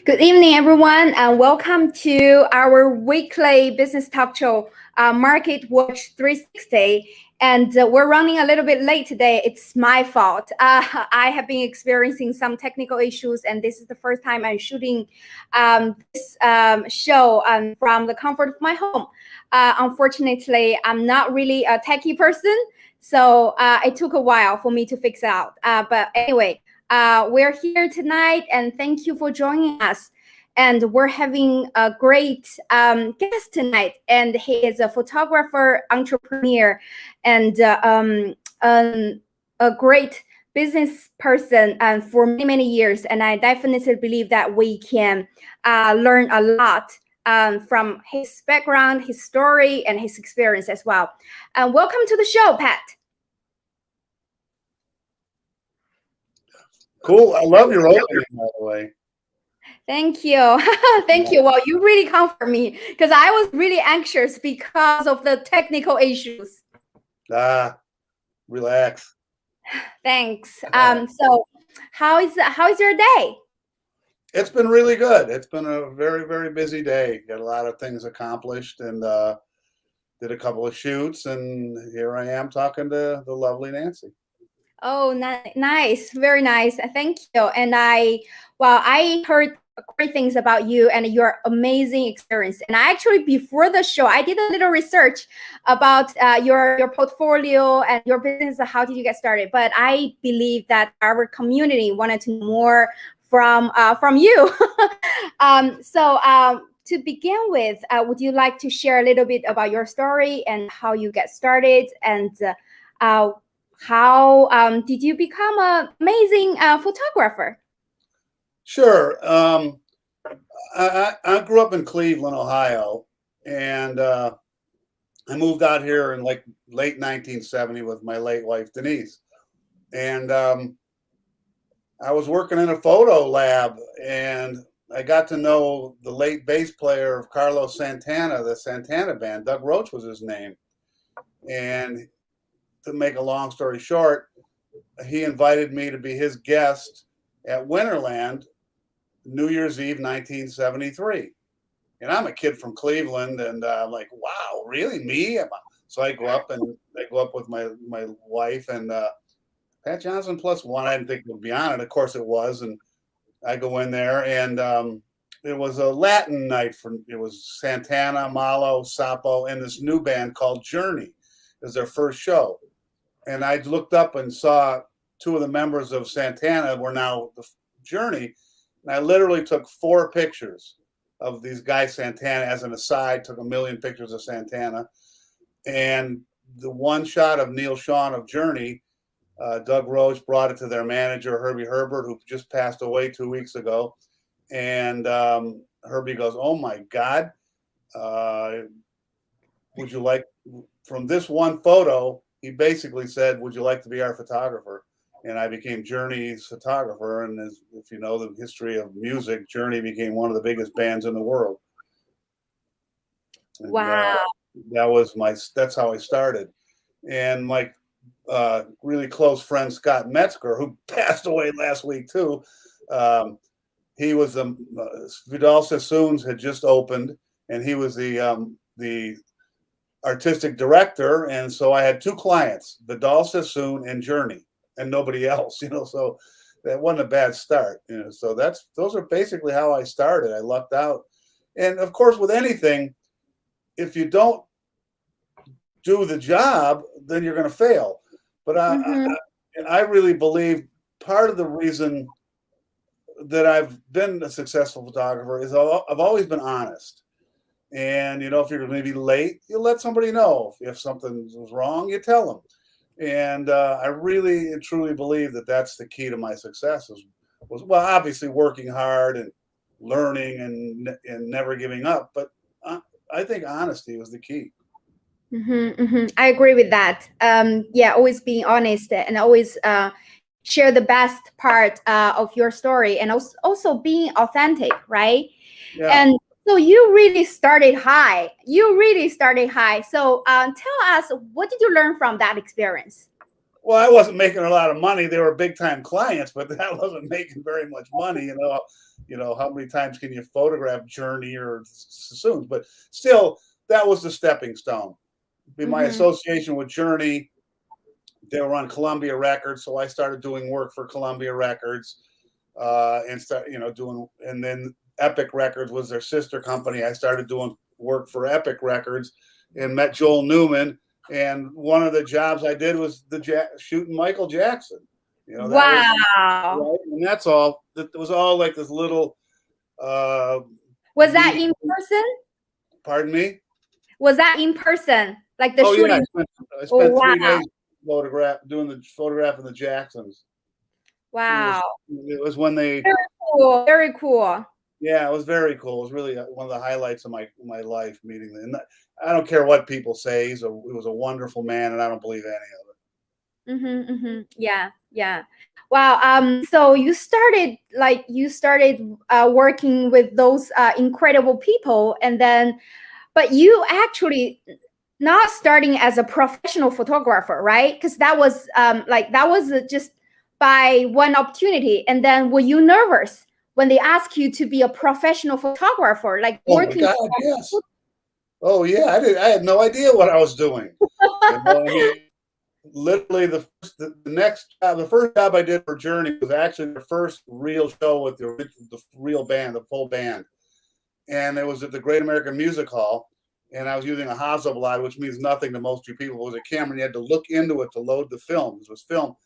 Good evening, everyone, and welcome to our weekly business talk show, Market Watch 360. And we're running a little bit late today. It's my fault. I have been experiencing some technical issues, and this is the first time I'm shooting this show from the comfort of my home. Unfortunately, I'm not really a techie person, so it took a while for me to fix out. But anyway, we're here tonight, and thank you for joining us. And we're having a great guest tonight, and he is a photographer, entrepreneur, and a great business person for many, many years. And I definitely believe that we can learn a lot from his background, his story, and his experience as well. Welcome to the show, Pat. Cool. I love your opening, by the way. Thank you. Thank you. Well, you really comfort me because I was really anxious because of the technical issues. Relax. Thanks. So how is your day? It's been really good. It's been a very, very busy day. Got a lot of things accomplished and did a couple of shoots, and here I am talking to the lovely Nancy. Oh, nice. Very nice. Thank you. And I heard great things about you and your amazing experience. And I actually, before the show, I did a little research about your portfolio and your business. How did you get started? But I believe that our community wanted to know more from you. To begin with, would you like to share a little bit about your story and how you get started, and how did you become an amazing photographer? Sure. I grew up in Cleveland, Ohio, and I moved out here in like late 1970 with my late wife, Denise. And I was working in a photo lab, and I got to know the late bass player of Carlos Santana, the Santana Band. Doug Roach was his name. And to make a long story short, he invited me to be his guest at Winterland, New Year's Eve, 1973. And I'm a kid from Cleveland, and I'm like, wow, really, me? So I go up with my wife, and Pat Johnson plus one. I didn't think it would be on it. Of course it was. And I go in there, and it was a Latin night. It was Santana, Malo, Sapo, and this new band called Journey. It was their first show. And I looked up and saw two of the members of Santana were now the Journey. And I literally took 4 pictures of these guys, Santana, as an aside, took 1 million pictures of Santana. And the one shot of Neil Sean of Journey, Doug Roach brought it to their manager, Herbie Herbert, who just passed away 2 weeks ago. And Herbie goes, oh, my God, would you like, from this one photo, he basically said, would you like to be our photographer? And I became Journey's photographer. And if you know the history of music, Journey became one of the biggest bands in the world. And, wow. That's how I started. And my really close friend, Scott Metzger, who passed away last week too, he was Vidal Sassoons had just opened, and he was the artistic director. And so I had 2 clients, Vidal Sassoon and Journey, and nobody else, so that wasn't a bad start. So those are basically how I started. I lucked out. And of course, with anything, if you don't do the job, then you're going to fail. But I really believe part of the reason that I've been a successful photographer is I've always been honest. And, if you're going to be late, you let somebody know. If something was wrong, you tell them. And I really and truly believe that that's the key to my success was well, obviously working hard and learning and never giving up. But I think honesty was the key. I agree with that. Yeah, always being honest and always share the best part of your story, and also being authentic, right? Yeah. And so you really started high. You really started high. So tell us, what did you learn from that experience? Well, I wasn't making a lot of money. They were big time clients, but I wasn't making very much money. How many times can you photograph Journey or Sassoons? But still, that was the stepping stone. My association with Journey, they were on Columbia Records, so I started doing work for Columbia Records, and doing. And then Epic Records was their sister company. I started doing work for Epic Records, and met Joel Newman. And one of the jobs I did was shooting Michael Jackson. That wow. was, right? And that's all. It was all like this little. Was that in person? Pardon me? Was that in person? Like the shooting? Yeah, I spent 3 days doing the photographing the Jacksons. Wow. It was when they. Very cool. Very cool. Yeah, it was very cool. It was really one of the highlights of my life, meeting them. And I don't care what people say. He was a wonderful man, and I don't believe any of it. Yeah, yeah. Wow. So you started working with those incredible people, and then, but you actually not starting as a professional photographer, right? Because that was just by one opportunity. And then were you nervous when they asked you to be a professional photographer, like working? Oh, God, yes. Oh yeah, I had no idea what I was doing. Literally the first job I did for Journey was actually the first real show with the real band, the full band. And it was at the Great American Music Hall. And I was using a Hasselblad, which means nothing to most people. It was a camera, and you had to look into it to load the film. It was film.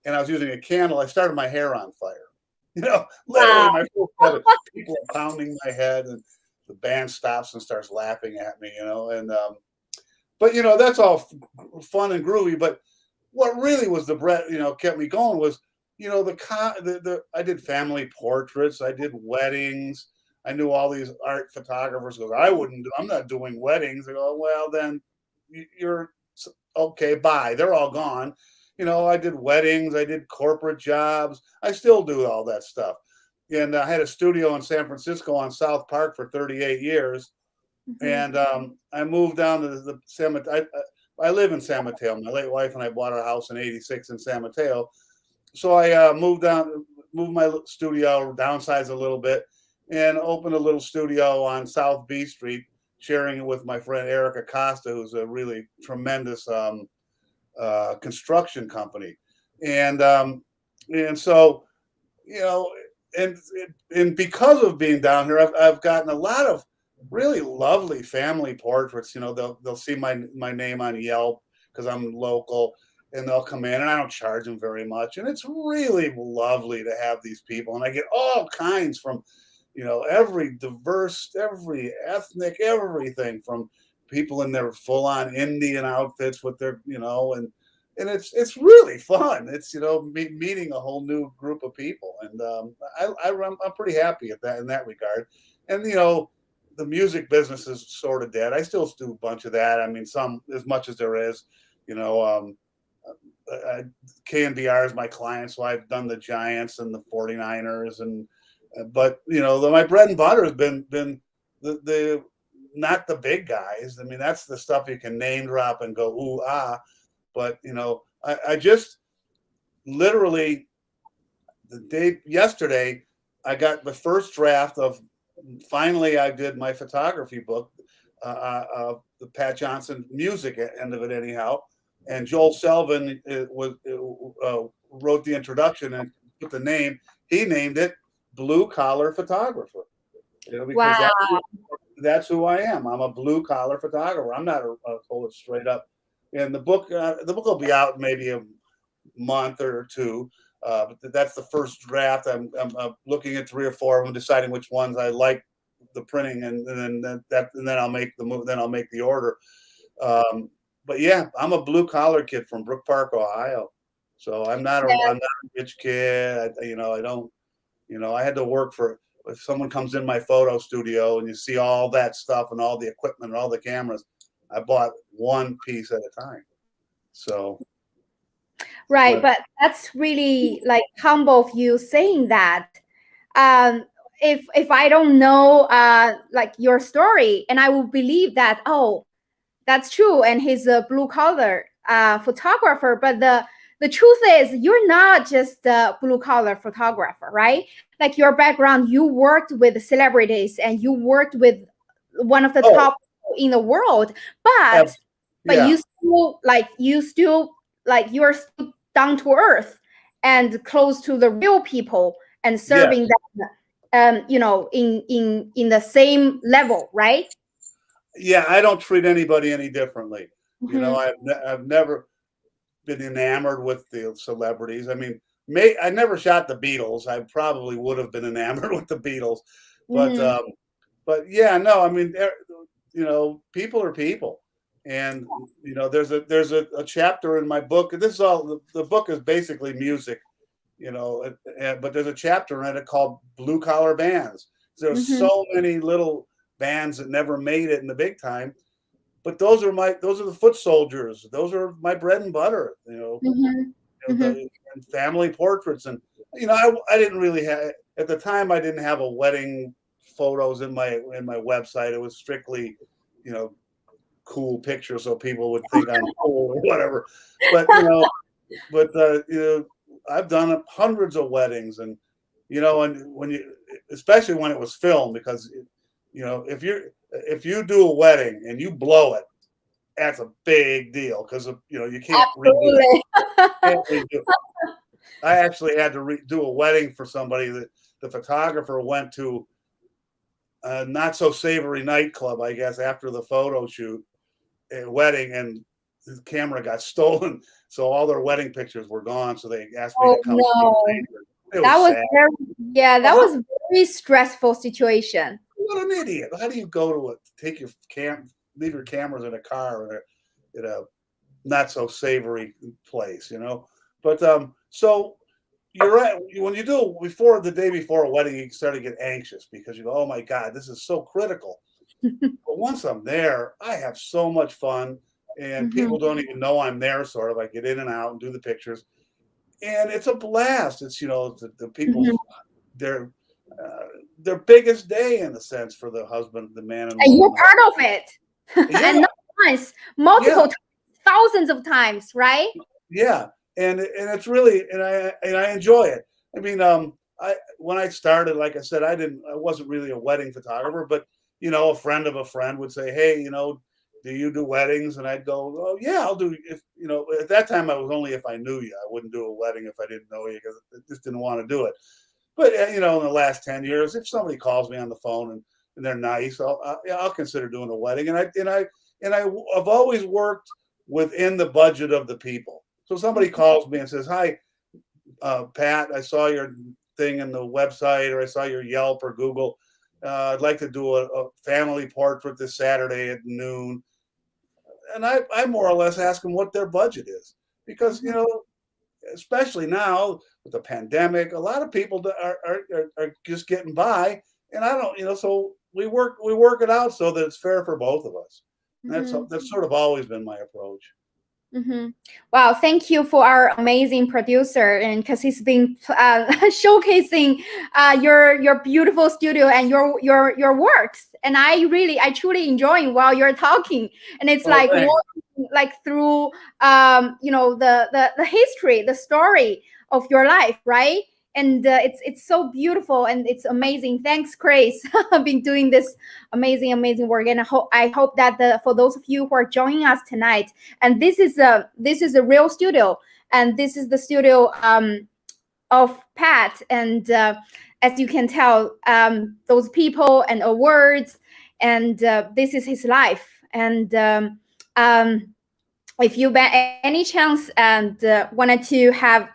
And I was using a candle. I started my hair on fire. Literally my first people are pounding my head, and the band stops and starts laughing at me, and but that's all fun and groovy. But what really was the bread, kept me going was, I did family portraits, I did weddings, I knew all these art photographers. Goes, I'm not doing weddings. I go, well, then you're okay. Bye. They're all gone. I did weddings, I did corporate jobs. I still do all that stuff. And I had a studio in San Francisco on South Park for 38 years. And I moved down to the San Mateo. I live in San Mateo. My late wife and I bought our house in '86 in San Mateo. So I moved my studio, downsized a little bit, and opened a little studio on South B Street, sharing it with my friend Eric Acosta, who's a really tremendous construction company. And so, and because of being down here, I've gotten a lot of really lovely family portraits. They'll see my name on Yelp because I'm local, and they'll come in, and I don't charge them very much. And it's really lovely to have these people. And I get all kinds from, every ethnic, everything, from people in their full on Indian outfits with their, and it's really fun. It's, meeting a whole new group of people. And I'm pretty happy at that in that regard. And, the music business is sort of dead. I still do a bunch of that. I mean, some, as much as there is, KNBR is my client. So I've done the Giants and the 49ers, but my bread and butter has been the not the big guys. I mean, that's the stuff you can name drop and go, ooh, ah. But, I just literally yesterday, I got the first draft of, finally, I did my photography book, the Pat Johnson music end of it anyhow. And Joel Selvin wrote the introduction and put the name. He named it Blue Collar Photographer. Because wow. That's who I am. I'm a blue collar photographer. I'm not a hold it straight up. And the book will be out maybe a month or two. But that's the first draft. I'm looking at 3 or 4 of them, deciding which ones I like the printing, and then I'll make the move. Then I'll make the order. but yeah, I'm a blue collar kid from Brook Park, Ohio. So I'm not a rich kid. I don't, I had to work for, if someone comes in my photo studio and you see all that stuff and all the equipment and all the cameras, I bought one piece at a time. So. Right, but that's really like humble of you saying that. If I don't know like your story, and I will believe that, oh, that's true, and he's a blue collar photographer. But the truth is, you're not just a blue collar photographer, right? Like your background, you worked with celebrities and you worked with one of the top in the world, but you still you're still down to earth and close to the real people and serving them, in the same level, right? Yeah, I don't treat anybody any differently. I've never been enamored with the celebrities. I mean, I never shot the Beatles. I probably would have been enamored with the Beatles, but yeah, no. I mean, people are people, and there's a chapter in my book. And this is all. The book is basically music, but there's a chapter in it called Blue Collar Bands. There's so many little bands that never made it in the big time, but those are the foot soldiers. Those are my bread and butter. The family portraits, and I didn't really have, at the time, I didn't have a wedding photos in my website. It was strictly cool pictures so people would think I'm cool or whatever. But I've done hundreds of weddings, and and especially when it was filmed, because if you do a wedding and you blow it, that's a big deal, because you can't redo it. I actually had to do a wedding for somebody that the photographer went to a not so savory nightclub, I guess, after the photo shoot, a wedding, and the camera got stolen, so all their wedding pictures were gone. So they asked me to come. That was was a very stressful situation. What an idiot! How do you go to leave your cameras in a car or in a not so savory place, But so you're right. When you do the day before a wedding, you start to get anxious because you go, "Oh my God, this is so critical." But once I'm there, I have so much fun, and people don't even know I'm there. Sort of, I get in and out and do the pictures, and it's a blast. It's the people, their biggest day, in a sense, for the husband, the man, and you're part of it. And not once, multiple times, thousands of times, right? Yeah, and it's really, and I enjoy it. I mean, when I started, like I said, I wasn't really a wedding photographer, but a friend of a friend would say, "Hey, do you do weddings?" And I'd go, "Oh yeah, I'll do." If at that time, I was only if I knew you. I wouldn't do a wedding if I didn't know you, because I just didn't want to do it. But in the last 10 years, if somebody calls me on the phone and they're nice, I'll consider doing a wedding. And I've always worked within the budget of the people. So somebody calls me and says, "Hi, Pat, I saw your thing in the website, or I saw your Yelp or Google. I'd like to do a family portrait this Saturday at noon." And I more or less ask them what their budget is, because especially now with the pandemic, a lot of people are just getting by, and I don't, so we work it out so that it's fair for both of us. That's sort of always been my approach. Wow, thank you for our amazing producer, and because he's been showcasing your beautiful studio and your works, and I truly enjoying while you're talking, and it's through the history, the story of your life, right? And it's so beautiful and it's amazing. Thanks, Chris. I've been doing this amazing work, and I hope that for those of you who are joining us tonight, and this is a real studio, and this is the studio of Pat, and as you can tell, those people and awards, and this is his life. And if you by any chance and wanted to have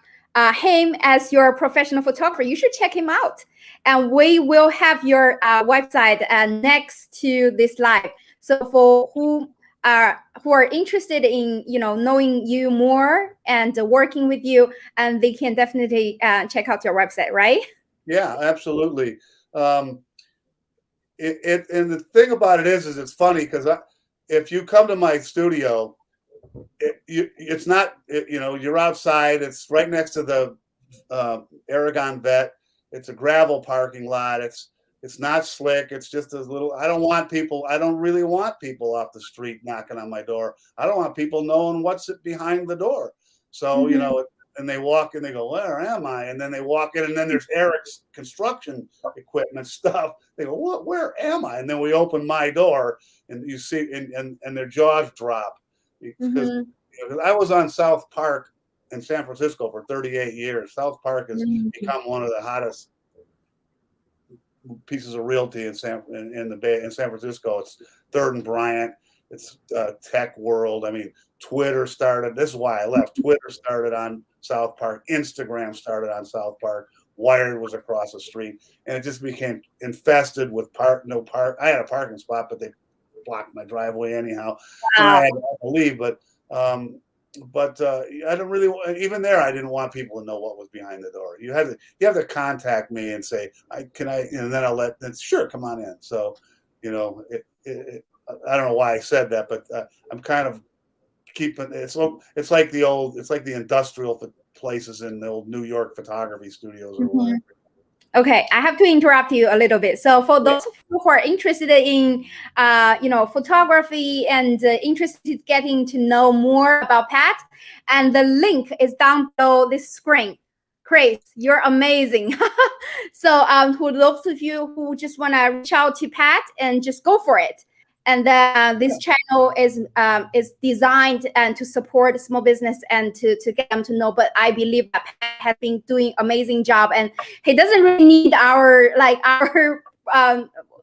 him as your professional photographer, you should check him out. And we will have your website next to this live. So for who who are interested in, knowing you more and working with you, and they can definitely check out your website, right? Yeah, absolutely. Um, and the thing about it is it's funny because if you come to my studio, it's not, you're outside. It's right next to the Aragon Vet. It's a gravel parking lot. It's not slick. It's just a little. I don't really want people off the street knocking on my door. I don't want people knowing what's behind the door. So and they walk in, they go, "Where am I?" And then they walk in, and then there's Eric's construction equipment stuff. They go, "What? Where am I?" And then we open my door, and you see, and their jaws drop because I was on South Park in San Francisco for 38 years. South Park has become one of the hottest pieces of realty in San Francisco. It's Third and Bryant. It's tech world. I mean, Twitter started. This is why I left. Twitter started on South Park. Instagram started on South Park. Wired was across the street, and it just became infested with no park. I had a parking spot, but they blocked my driveway anyhow, and I had to leave. But I don't really. Even there, I didn't want people to know what was behind the door. You have to contact me and say, and then I'll let. Sure, come on in. So, I don't know why I said that, but I'm kind of keeping. It's like the industrial places in the old New York photography studios or whatever. Okay, I have to interrupt you a little bit. So for those who are interested in, photography and interested getting to know more about Pat, and the link is down below this screen. Chris, you're amazing. So for those of you who just want to reach out to Pat and just go for it. And this channel is designed and to support small business and to get them to know. But I believe that Pat has been doing amazing job, and he doesn't really need our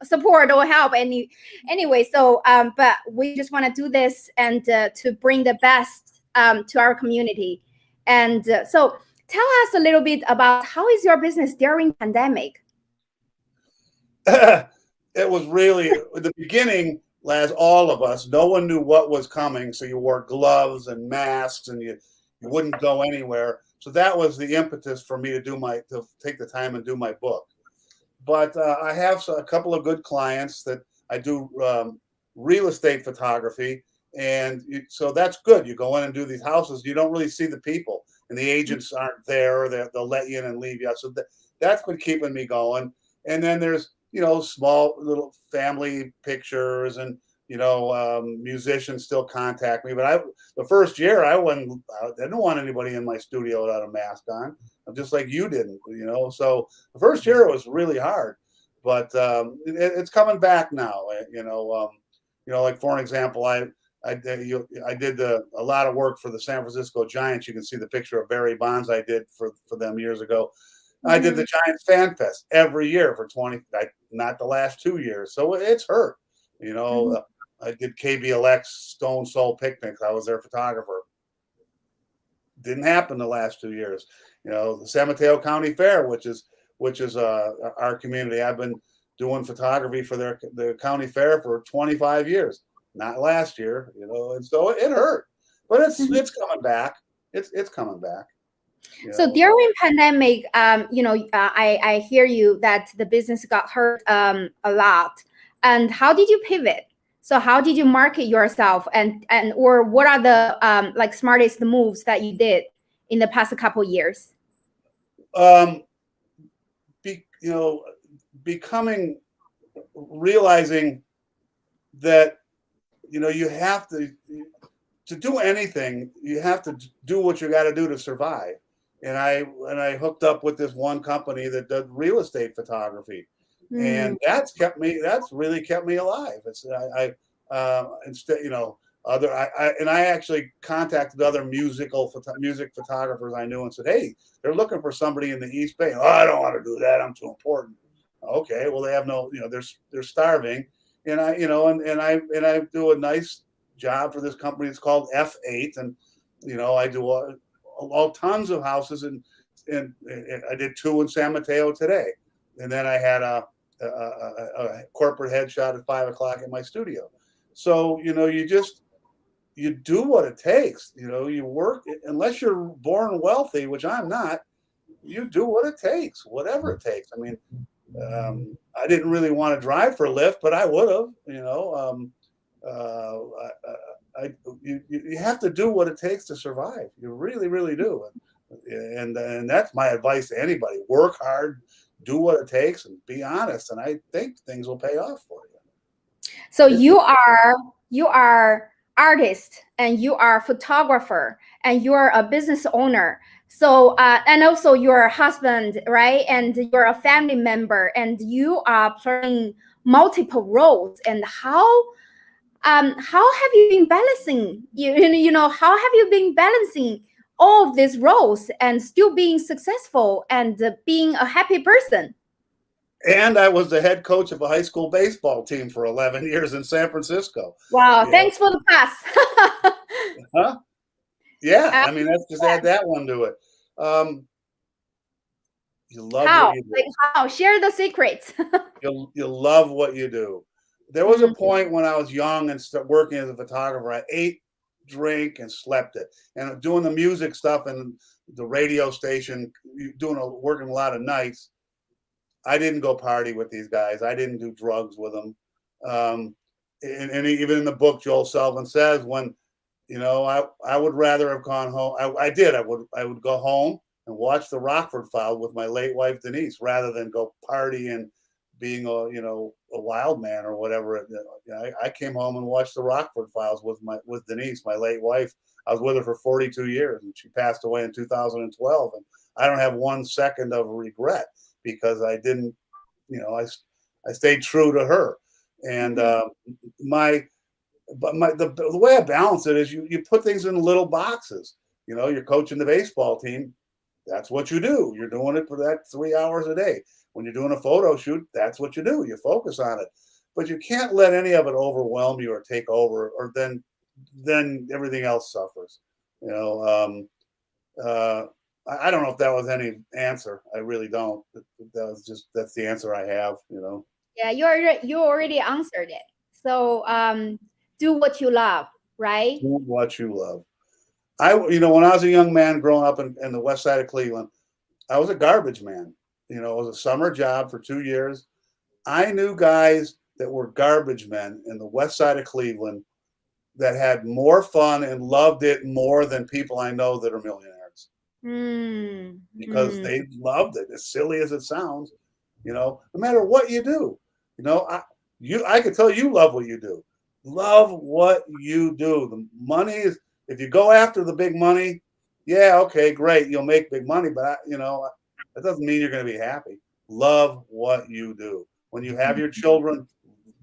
support or help anyway. So, but we just want to do this and to bring the best to our community. And so, tell us a little bit about how is your business during pandemic? It was really at the beginning. As all of us, no one knew what was coming, so you wore gloves and masks, and you wouldn't go anywhere. So that was the impetus for me to take the time and do my book. But I have a couple of good clients that I do real estate photography, and so that's good. You go in and do these houses, you don't really see the people, and the agents aren't there. They'll let you in and leave you. So that's been keeping me going. And then there's small little family pictures, and musicians still contact me. But the first year I didn't want anybody in my studio without a mask on, just like you didn't. So the first year it was really hard, but it's coming back now. Like for an example, I did a lot of work for the San Francisco Giants. You can see the picture of Barry Bonds I did for them years ago. I did the Giants Fan Fest every year for not the last 2 years. So it's hurt. I did KBLX Stone Soul Picnics. I was their photographer. Didn't happen the last 2 years. The San Mateo County Fair, which is our community. I've been doing photography for the county fair for 25 years. Not last year, and so it hurt. But it's coming back. It's coming back. So during pandemic, I hear you that the business got hurt a lot. And how did you pivot? So how did you market yourself, or what are the smartest moves that you did in the past couple of years? Realizing that you have to do anything, you have to do what you got to do to survive. And I hooked up with this one company that does real estate photography, and that's really kept me alive. I actually contacted other music photographers I knew and said, hey, they're looking for somebody in the East Bay. Oh, I don't want to do that. I'm too important. Okay, well, they have no, they're starving, and I do a nice job for this company. It's called F8, and I do all tons of houses, and I did 2 in San Mateo today, and then I had a corporate headshot at 5 o'clock in my studio. So you you do what it takes. You know, you work, unless you're born wealthy, which I'm not, you do what it takes, whatever it takes. I mean, I didn't really want to drive for Lyft, but I would have, you know. Uh, you have to do what it takes to survive. You really, really do. And that's my advice to anybody: work hard, do what it takes, and be honest. And I think things will pay off for you. So you are artist and you are photographer and you are a business owner. So and also you're a husband, right? And you're a family member and you are playing multiple roles. And how have you been balancing how have you been balancing all of these roles and still being successful and being a happy person? And I was the head coach of a high school baseball team for 11 years in San Francisco. Wow, Yeah. thanks for the pass. Huh? Yeah, I mean, let's just add that one to it. You love How? what you do. Like how? Share the secrets. You love what you do. There was a point when I was young and working as a photographer. I ate, drank, and slept it. And doing the music stuff and the radio station, working a lot of nights. I didn't go party with these guys. I didn't do drugs with them. And even in the book, Joel Selvin says, when, you know, I would rather have gone home. I did. I would go home and watch the Rockford Files with my late wife Denise, rather than go party and being a wild man or whatever. I came home and watched the Rockford Files with Denise, my late wife. I was with her for 42 years, and she passed away in 2012. And I don't have 1 second of regret, because I didn't, I stayed true to her. And the way I balance it is you put things in little boxes. You know, you're coaching the baseball team. That's what you do. You're doing it for that 3 hours a day. When you're doing a photo shoot, that's what you do. You focus on it, but you can't let any of it overwhelm you or take over, or then everything else suffers. I don't know if that was any answer. I really don't. That's the answer I have. Yeah, you already answered it. So do what you love, right? Do what you love. When I was a young man growing up in the west side of Cleveland, I was a garbage man. It was a summer job for 2 years. I knew guys that were garbage men in the west side of Cleveland that had more fun and loved it more than people I know that are millionaires. Because they loved it, as silly as it sounds. No matter what you do, I could tell you love what you do. Love what you do. The money is, if you go after the big money, yeah, okay, great, you'll make big money, but that doesn't mean you're going to be happy. Love what you do. When you have your children,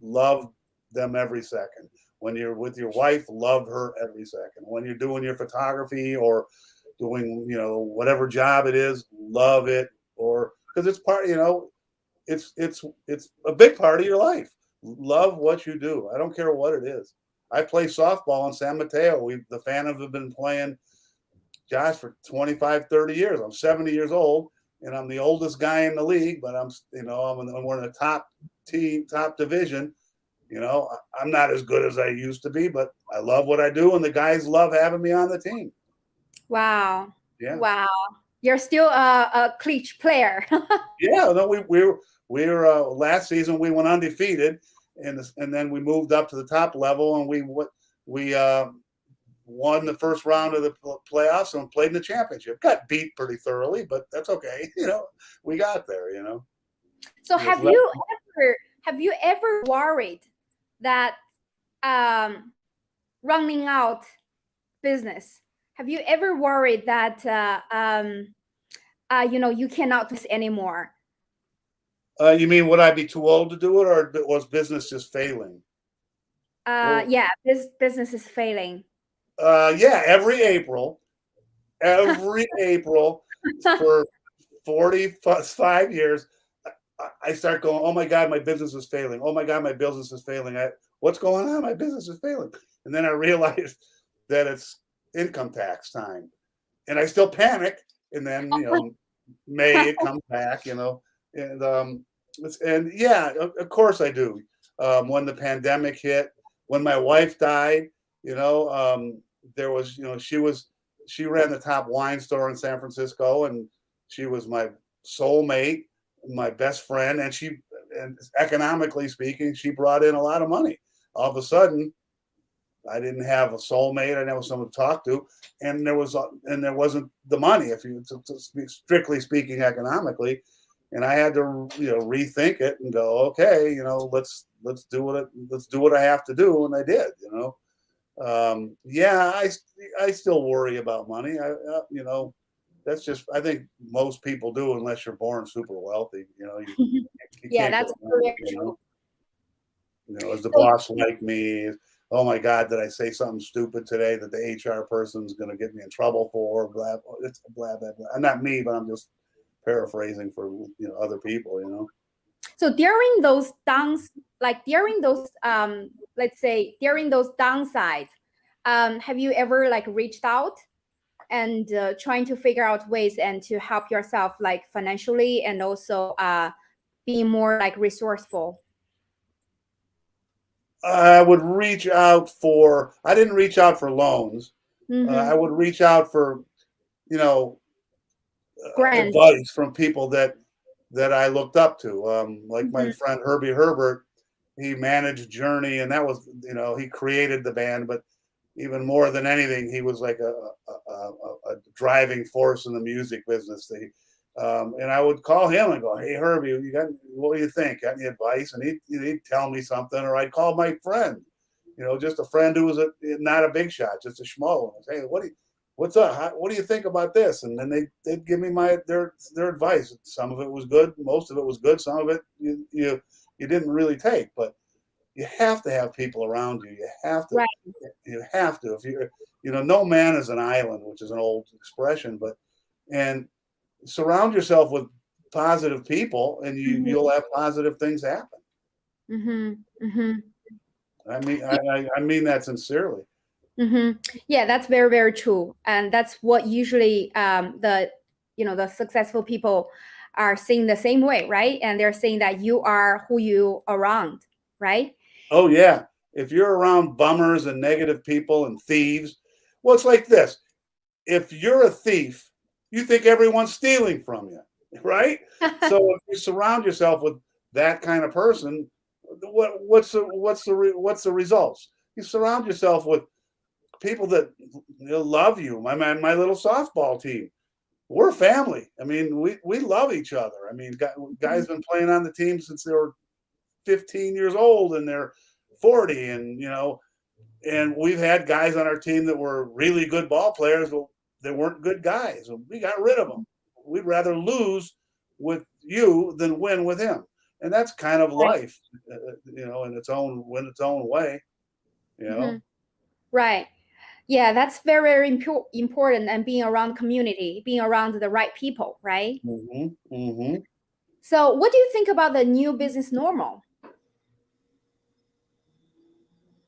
love them every second. When you're with your wife, love her every second. When you're doing your photography or doing, whatever job it is, love it, because it's part, it's a big part of your life. Love what you do. I don't care what it is. I play softball in San Mateo. The Phantoms have been playing, Josh, for 25, 30 years. I'm 70 years old, and I'm the oldest guy in the league, but we're in the top team, top division. I'm not as good as I used to be, but I love what I do, and the guys love having me on the team. Wow. Yeah. Wow. You're still a clutch player. Yeah. No, we were last season we went undefeated, and then we moved up to the top level, and we won the first round of the playoffs and played in the championship. Got beat pretty thoroughly, but that's okay. We got there. So have you ever worried that running out business? Have you ever worried that you cannot do this anymore? You mean, would I be too old to do it, or was business just failing? Yeah, this business is failing. Yeah, every April for 45 years, I start going, oh my God, my business is failing. Oh my God, my business is failing. What's going on? My business is failing. And then I realized that it's income tax time, and I still panic. And then, May it comes back, and yeah, of course I do. When the pandemic hit, when my wife died, You know, there was, she ran the top wine store in San Francisco, and she was my soulmate, my best friend, and economically speaking, she brought in a lot of money. All of a sudden, I didn't have a soulmate. I didn't have someone to talk to, and there wasn't the money, if you to speak, strictly speaking, economically. And I had to, rethink it and go, okay, let's do what I have to do, and I did. Yeah, I still worry about money. That's just, I think most people do, unless you're born super wealthy. You Yeah, can't that's go wrong, very true. Is the So, boss like me? Oh my God, did I say something stupid today that the HR person's going to get me in trouble for? Blah, it's blah, blah, blah. Not me, but I'm just paraphrasing for other people. so during those downs, like during those, let's say during those downsides, have you ever like reached out and trying to figure out ways and to help yourself like financially and also being more like resourceful? I didn't reach out for loans. I would reach out for, you know, Grant. advice from people that I looked up to. Like my friend Herbie Herbert, he managed Journey, and that was, he created the band, but even more than anything, he was like a driving force in the music business. And I would call him and go, "Hey Herbie, what do you think? Got any advice?" And he'd tell me something, or I'd call my friend, just a friend who was not a big shot, just a schmo. And I'd say, "Hey, what's up? What do you think about this?" And then they'd give me their advice. Some of it was good, most of it was good. Some of it you didn't really take, but you have to have people around you. You have to. Right. You have to. If no man is an island, which is an old expression, and surround yourself with positive people, and you'll have positive things happen. I mean that sincerely. Yeah, that's very, very true, and that's what usually the successful people are seeing the same way, right? And they're saying that you are who you around, right? Oh yeah, if you're around bummers and negative people and thieves, well, it's like this: if you're a thief, you think everyone's stealing from you, right? So if you surround yourself with that kind of person, what's the results? You surround yourself with people that love you. My little softball team, we're family. I mean, we love each other. I mean, guys been playing on the team since they were 15 years old, and they're 40, and we've had guys on our team that were really good ball players, but they weren't good guys. We got rid of them. We'd rather lose with you than win with him. And that's kind of life, in its own way, Right. Yeah, that's very, very important, and being around community, being around the right people, right? So what do you think about the new business normal?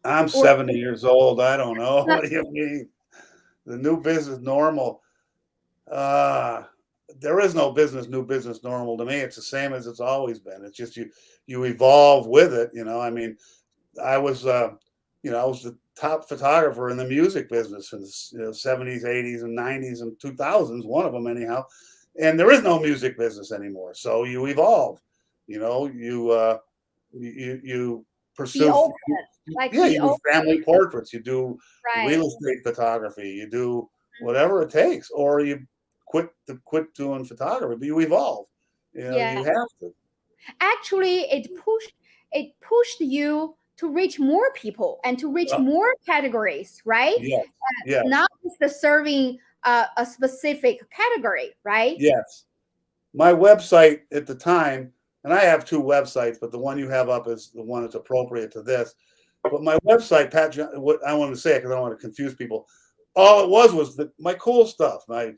I'm 70 years old. I don't know. What do you mean? The new business normal? There is no new business normal to me. It's the same as it's always been. It's just you evolve with it. I mean, I was the top photographer in the music business in the 70s, 80s, and 90s, and 2000s. One of them, anyhow. And there is no music business anymore. So you evolve. You pursue. You do family portraits. You do real estate photography. You do whatever it takes, or you quit doing photography. But you evolve. You have to. Actually, it pushed you to reach more people and to reach more categories, right? Yes. Not just the serving a specific category, right? Yes. My website at the time, and I have two websites, but the one you have up is the one that's appropriate to this. But my website, Pat, what I want to say, because I don't want to confuse people, all it was my cool stuff. My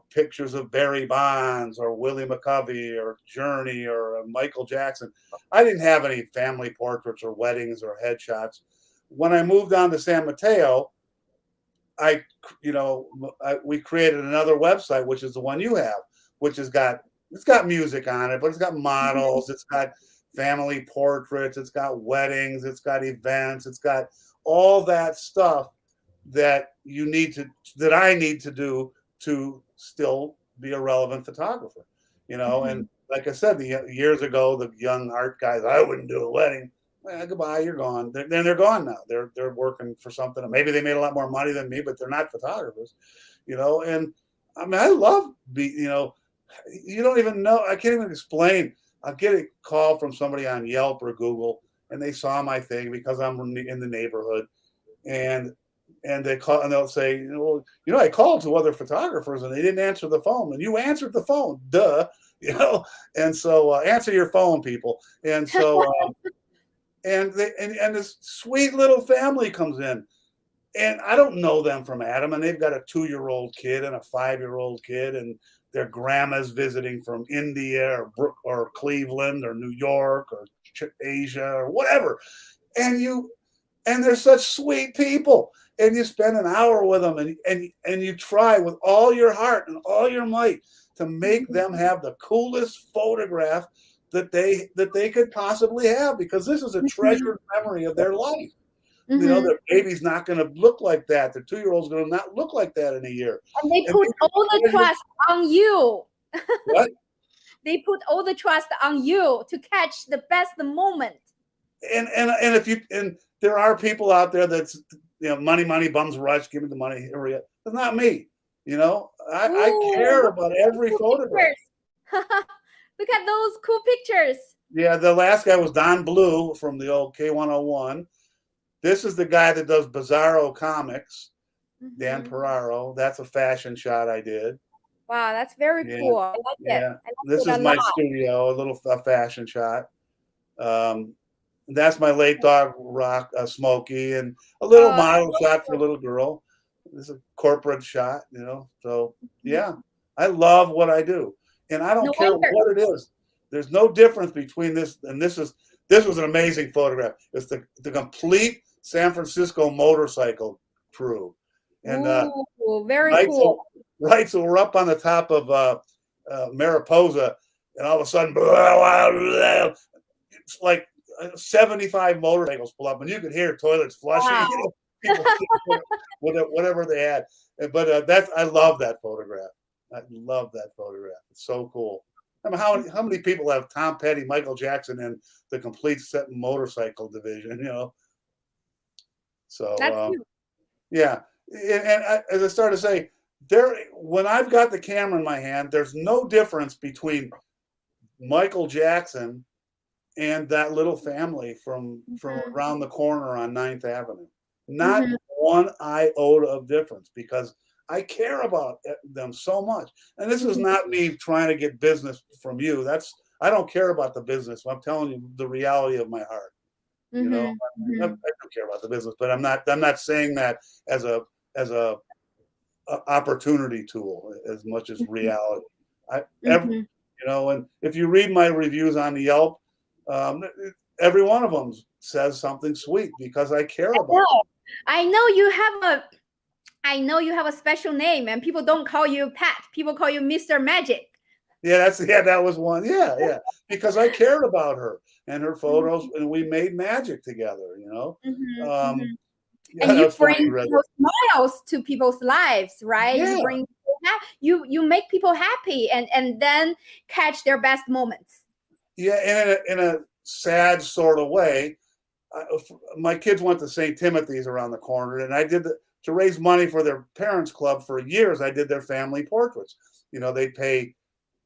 pictures of Barry Bonds or Willie McCovey or Journey or Michael Jackson. I didn't have any family portraits or weddings or headshots. When I moved on to San Mateo, we created another website, which is the one you have, which it's got music on it, but it's got models, it's got family portraits, it's got weddings, it's got events, it's got all that stuff that I need to do to still be a relevant photographer, and like I said, years ago, the young art guys, I wouldn't do a wedding. Goodbye, you're gone. They're gone now. They're working for something. Maybe they made a lot more money than me, but they're not photographers, and I mean, I love you don't even know. I can't even explain. I'll get a call from somebody on Yelp or Google, and they saw my thing because I'm in the neighborhood, and they call and they'll say, I called to other photographers and they didn't answer the phone, and you answered the phone, duh, and so answer your phone, people, and so and this sweet little family comes in. And I don't know them from Adam, and they've got a 2-year-old kid and a 5-year-old kid, and their grandma's visiting from India or Cleveland or New York or Asia or whatever, and they're such sweet people, and you spend an hour with them, and you try with all your heart and all your might to make them have the coolest photograph that they could possibly have, because this is a treasured memory of their life. Their baby's not going to look like that. Their 2-year-old's going to not look like that in a year. And they put all the trust on you. What? They put all the trust on you to catch the best moment. And there are people out there that's money, bums rush, give me the money. It's not me. I care about every photograph. Look at those cool pictures. Yeah, the last guy was Don Blue from the old K101. This is the guy that does Bizarro Comics, Dan Peraro. That's a fashion shot I did. Wow, that's very cool. I like it. I like this is my studio, a fashion shot. That's my late dog, Smokey, and a little model shot for a little girl. This is a corporate shot, So yeah, I love what I do, and I don't care what it is. There's no difference between this and this. This was an amazing photograph. It's the complete San Francisco motorcycle crew, and very cool. Right, so we're up on the top of Mariposa, and all of a sudden, it's like 75 motorcycles pull up, and you could hear toilets flushing. Wow. People, whatever they had, but I love that photograph. I love that photograph. It's so cool. I mean, how many people have Tom Petty, Michael Jackson, and the complete set motorcycle division? So yeah, and as I started to say, when I've got the camera in my hand, there's no difference between Michael Jackson and that little family from around the corner on 9th Avenue. Not one iota of difference, because I care about them so much. And this is not me trying to get business from you. I don't care about the business. I'm telling you the reality of my heart. I don't care about the business, but I'm not saying that as a opportunity tool as much as reality. And if you read my reviews on the Yelp, every one of them says something sweet, because I care about it. I know you have a special name, and people don't call you Pat. People call you Mr. Magic. Yeah, that was one. Yeah, because I cared about her and her photos, and we made magic together. And you bring smiles to people's lives, right? Yeah. You make people happy, and then catch their best moments. Yeah, and in a sad sort of way, my kids went to St. Timothy's around the corner, and I did to raise money for their parents' club for years. I did their family portraits. They'd pay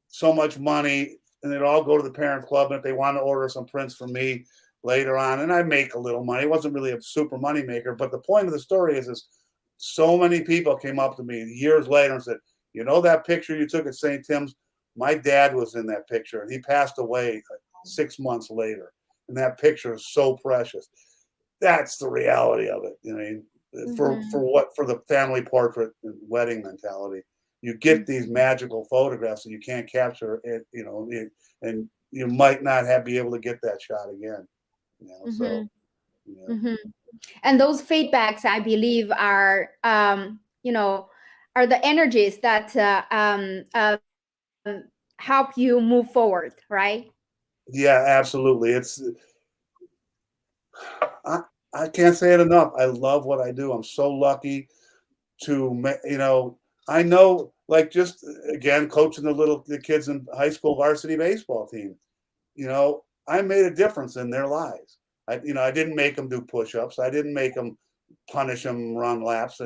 so much money, and they'd all go to the parent club, and if they want to order some prints from me later on, and I make a little money. It wasn't really a super money maker, but the point of the story is so many people came up to me years later and said, that picture you took at St. Tim's, my dad was in that picture, and he passed away 6 months later, and that picture is so precious. That's the reality of it. For the family portrait and wedding mentality. You get these magical photographs and you can't capture it, and you might not be able to get that shot again. So. Yeah. And those feedbacks, I believe, are the energies that help you move forward, right? Yeah, absolutely. I can't say it enough. I love what I do. I'm so lucky to, I know, like, just again, coaching the kids in high school varsity baseball team, I made a difference in their lives. I didn't make them do push-ups. I didn't make them punish them run laps.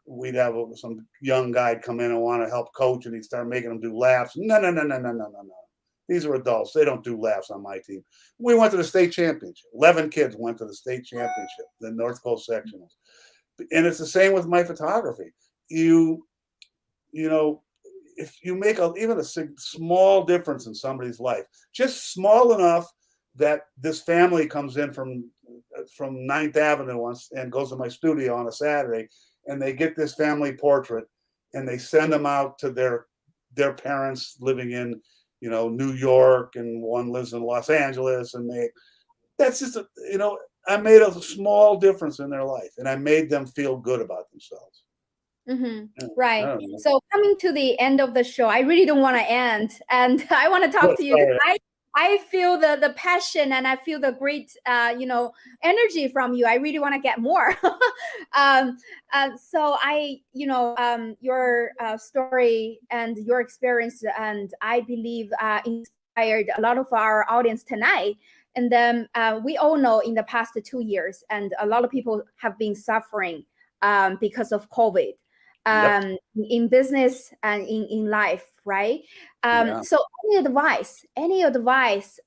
We'd have some young guy come in and want to help coach, and he'd start making them do laps. No, no, no, no, no, no, no, no. These are adults. They don't do laps on my team. We went to the state championship. 11 kids went to the state championship, the North Coast Sectionals. And it's the same with my photography. You know, if you make even a small difference in somebody's life, just small enough that this family comes in from 9th Avenue once and goes to my studio on a Saturday, and they get this family portrait, and they send them out to their parents living in New York, and one lives in Los Angeles, and that's just I made a small difference in their life, and I made them feel good about themselves. Right. So coming to the end of the show, I really don't want to end, and I want to talk to you because I feel the passion, and I feel the great energy from you. I really want to get more. So your story and your experience, and I believe inspired a lot of our audience tonight. And then we all know in the past 2 years, and a lot of people have been suffering because of COVID. In business and in life, right? So any advice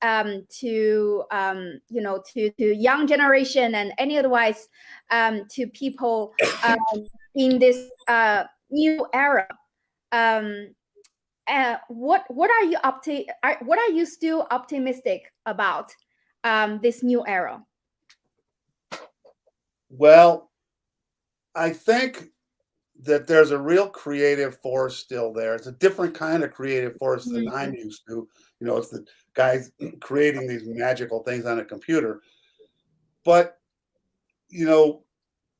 to to young generation, and any advice to people in this new era, what are you still optimistic about this new era? Well, I think that there's a real creative force still there. It's a different kind of creative force than I'm used to. It's the guys creating these magical things on a computer. But,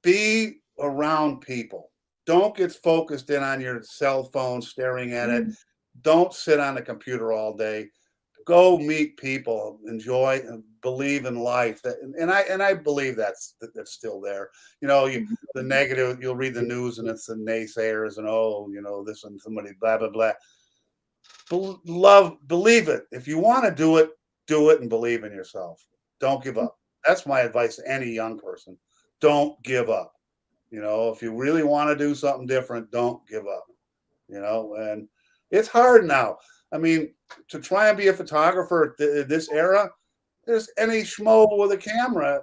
be around people. Don't get focused in on your cell phone, staring at it. Don't sit on the computer all day. Go meet people, enjoy, and believe in life. And I believe that's still there. The negative, you'll read the news and it's the naysayers and this and somebody blah blah blah. Believe it. If you want to do it and believe in yourself. Don't give up. That's my advice to any young person. Don't give up. If you really want to do something different, don't give up. And it's hard now. I mean, to try and be a photographer at this era, there's any schmo with a camera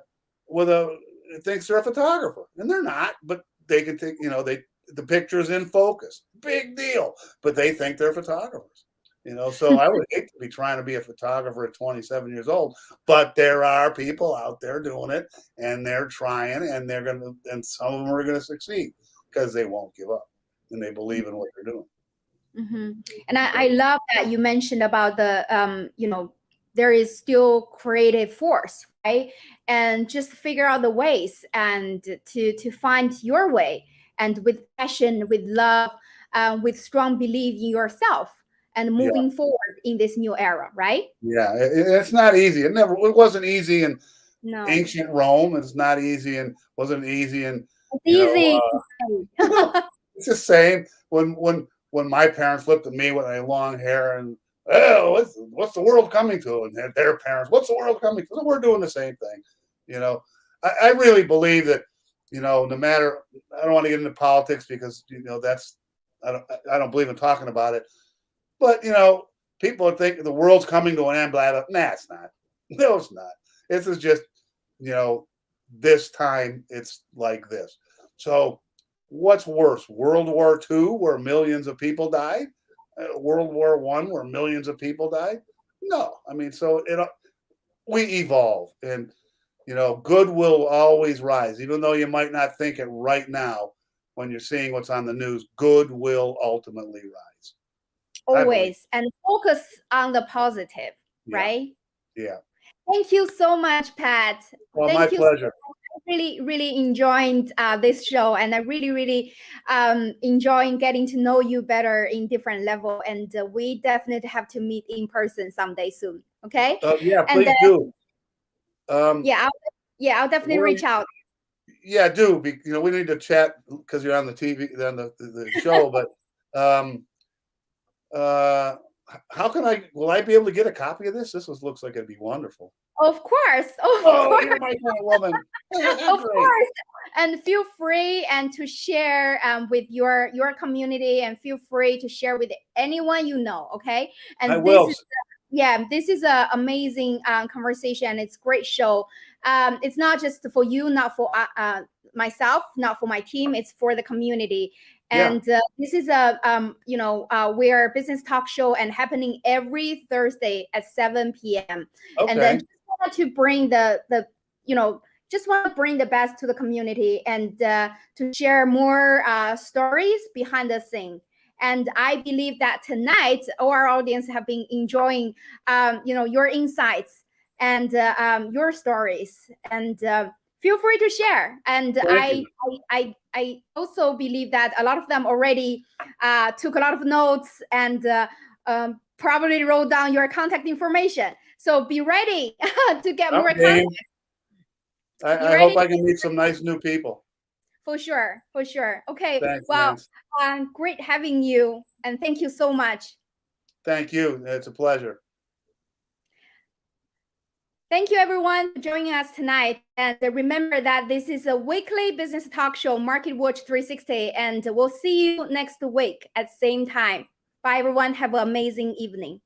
thinks they're a photographer, and they're not, but they can take, the picture's in focus. Big deal. But they think they're photographers. So I would hate to be trying to be a photographer at 27 years old, but there are people out there doing it, and they're trying, and some of them are gonna succeed because they won't give up and they believe in what they're doing. And I love that you mentioned about the there is still creative force, right? And just figure out the ways and to find your way, and with passion, with love, with strong belief in yourself, and moving forward in this new era, right? Yeah, it's not easy. It wasn't easy in ancient Rome. It's not easy, and wasn't easy in it's the same when my parents looked at me with my long hair and, what's the world coming to? And their parents, what's the world coming to? We're doing the same thing. I really believe that, no matter, I don't want to get into politics because, that's, I don't believe in talking about it. But, people think the world's coming to an end, blah, blah. Nah, it's not. No, it's not. This is just, this time it's like this. So what's worse, World War II, where millions of people died? World War I, where millions of people died? No. I mean, so we evolve, and, good will always rise, even though you might not think it right now when you're seeing what's on the news. Good will ultimately rise. Always. And focus on the positive, right? Yeah. Thank you so much, Pat. Well, my pleasure. Really enjoying this show, and I really enjoying getting to know you better in different level, and we definitely have to meet in person someday soon. Okay? Yeah, please do. Yeah, I'll definitely Where- reach out. Yeah, do. We need to chat because you're on the TV, on the show. But how can will I be able to get a copy of this? Looks like it'd be wonderful. Of course. Of Oh, course. you're my kind of woman. Of course. And feel free and to share with your community, and feel free to share with anyone you know. Okay. And I will. This is an amazing conversation. It's a great show. It's not just for you, not for myself, not for my team. It's for the community. And this is we're a business talk show and happening every Thursday at 7 p.m. Okay. And then just want to bring just want to bring the best to the community, and to share more stories behind the scene. And I believe that tonight our audience have been enjoying your insights and your stories, and feel free to share. And I also believe that a lot of them already took a lot of notes and probably wrote down your contact information. So be ready to get more contact. I hope I can meet some nice new people. For sure. Okay. Thanks, well, great having you, and thank you so much. Thank you. It's a pleasure. Thank you, everyone, for joining us tonight. And remember that this is a weekly business talk show, Market Watch 360, and we'll see you next week at the same time. Bye, everyone. Have an amazing evening.